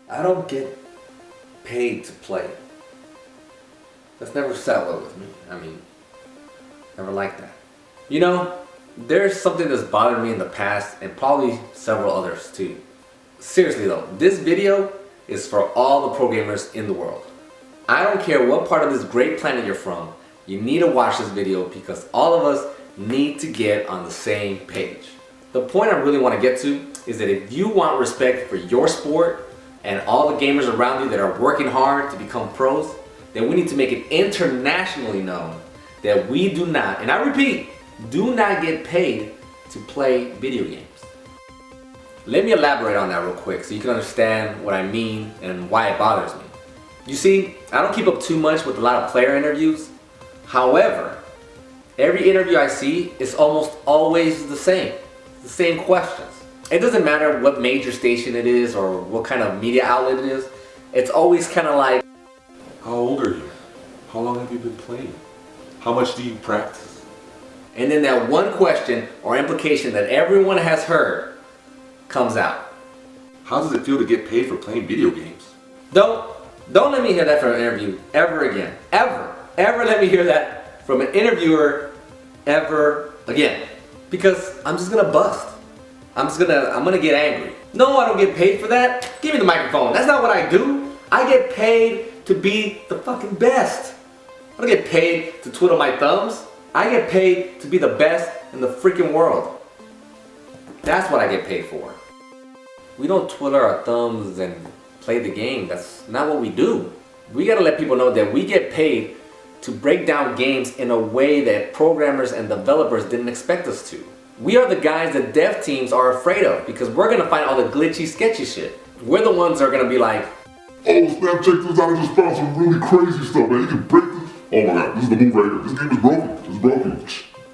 I don't get paid to play. That's never sat well with me. I mean, never liked that. You know, there's something that's bothered me in the past and probably several others too. Seriously though, this video is for all the pro gamers in the world. I don't care what part of this great planet you're from, you need to watch this video because all of us need to get on the same page. The point I really want to get to is that if you want respect for your sport and all the gamers around you that are working hard to become pros, then we need to make it internationally known that we do not, and I repeat, do not get paid to play video games. Let me elaborate on that real quick so you can understand what I mean and why it bothers me. You see, I don't keep up too much with a lot of player interviews. However, every interview I see is almost always the same questions. It doesn't matter what major station it is or what kind of media outlet it is. It's always kind of like, how old are you? How long have you been playing? How much do you practice? And then that one question or implication that everyone has heard comes out. How does it feel to get paid for playing video games? Don't let me hear that from an interview ever again. Ever let me hear that from an interviewer ever again. Because I'm just gonna bust. I'm gonna get angry. No, I don't get paid for that. Give me the microphone. That's not what I do. I get paid to be the fucking best. I don't get paid to twiddle my thumbs. I get paid to be the best in the freaking world. That's what I get paid for. We don't twiddle our thumbs and play the game. That's not what we do. We gotta let people know that we get paid to break down games in a way that programmers and developers didn't expect us to. We are the guys that dev teams are afraid of because we're gonna find all the glitchy, sketchy shit. We're the ones that are gonna be like, oh snap, check this out, I just found some really crazy stuff, man. You can break this. Oh my god, this is the move right here. This game is broken. It's broken.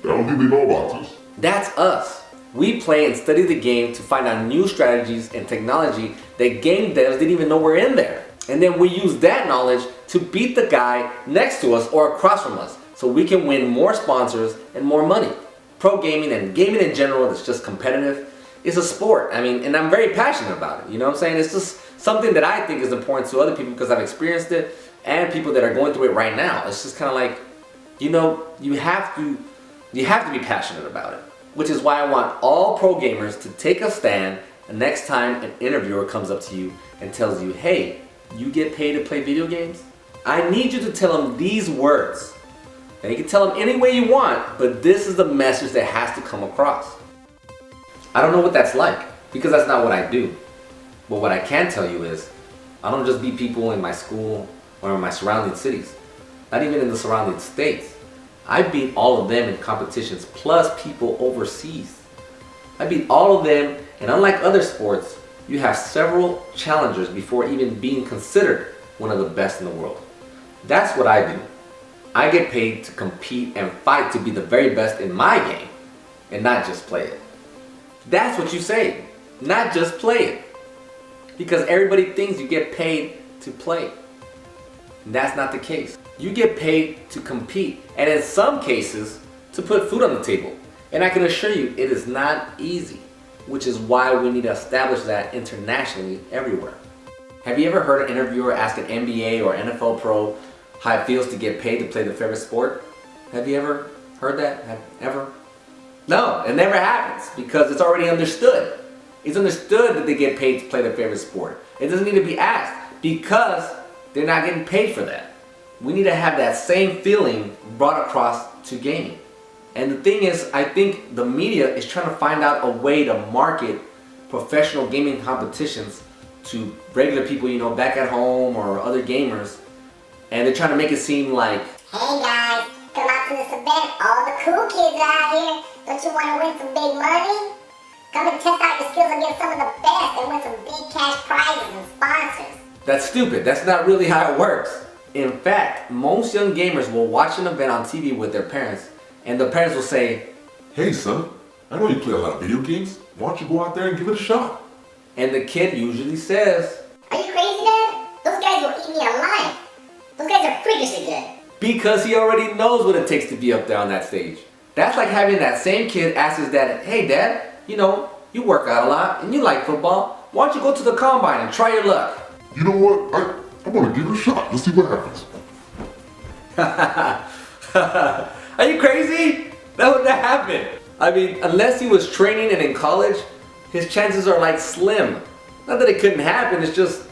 I don't think they know about this. that's us. We play and study the game to find out new strategies and technology that game devs didn't even know were in there. And then we use that knowledge to beat the guy next to us or across from us so we can win more sponsors and more money. Pro gaming and gaming in general that's just competitive is a sport. I mean, and I'm very passionate about it. You know what I'm saying? It's just something that I think is important to other people because I've experienced it and people that are going through it right now. It's just kind of like, you know, you have to be passionate about it. Which is why I want all pro gamers to take a stand the next time an interviewer comes up to you and tells you, hey, you get paid to play video games? I need you to tell them these words. Now you can tell them any way you want, but this is the message that has to come across. I don't know what that's like, because that's not what I do. But what I can tell you is, I don't just beat people in my school or in my surrounding cities, not even in the surrounding states. I beat all of them in competitions, plus people overseas. I beat all of them, and unlike other sports, you have several challengers before even being considered one of the best in the world. That's what I do. I get paid to compete and fight to be the very best in my game, and not just play it. That's what you say, not just play it. Because everybody thinks you get paid to play. And that's not the case. You get paid to compete, and in some cases, to put food on the table. And I can assure you, it is not easy, which is why we need to establish that internationally everywhere. Have you ever heard an interviewer ask an NBA or NFL pro how it feels to get paid to play the favorite sport? Have you ever heard that? No, it never happens because it's already understood. It's understood that they get paid to play their favorite sport. It doesn't need to be asked because they're not getting paid for that. We need to have that same feeling brought across to gaming. And the thing is, I think the media is trying to find out a way to market professional gaming competitions to regular people, you know, back at home or other gamers. And they're trying to make it seem like, hey guys, come out to this event. All the cool kids are out here. Don't you want to win some big money? Come and test out your skills against some of the best and win some big cash prizes and sponsors. that's stupid. That's not really how it works. In fact, most young gamers will watch an event on TV with their parents, and the parents will say, Hey son, I know you play a lot of video games. Why don't you go out there and give it a shot? and the kid usually says, Are you crazy, Dad? Those guys will eat me alive. Those guys are freakishly good. because he already knows what it takes to be up there on that stage. That's like having that same kid ask his dad, hey dad, you know, you work out a lot and you like football. Why don't you go to the combine and try your luck? You know what? I'm gonna give it a shot. Let's see what happens. Are you crazy? That would not happen. I mean, unless he was training and in college, his chances are like slim. Not that it couldn't happen, it's just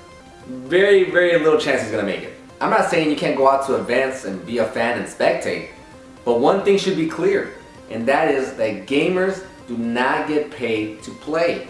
very, very little chance he's gonna make it. I'm not saying you can't go out to events and be a fan and spectate, but one thing should be clear, and that is that gamers do not get paid to play.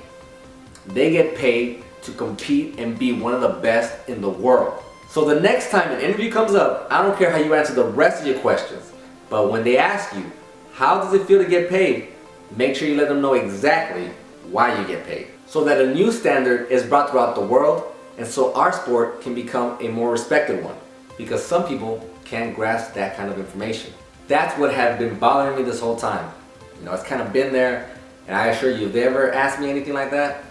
They get paid to compete and be one of the best in the world. So the next time an interview comes up, I don't care how you answer the rest of your questions, but when they ask you, how does it feel to get paid? Make sure you let them know exactly why you get paid, so that a new standard is brought throughout the world, and so our sport can become a more respected one, because some people can't grasp that kind of information. That's what has been bothering me this whole time. You know, it's kind of been there, and I assure you, if they ever ask me anything like that,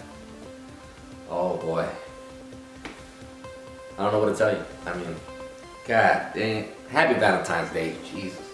oh boy, I don't know what to tell you. I mean, God dang, happy Valentine's Day, Jesus.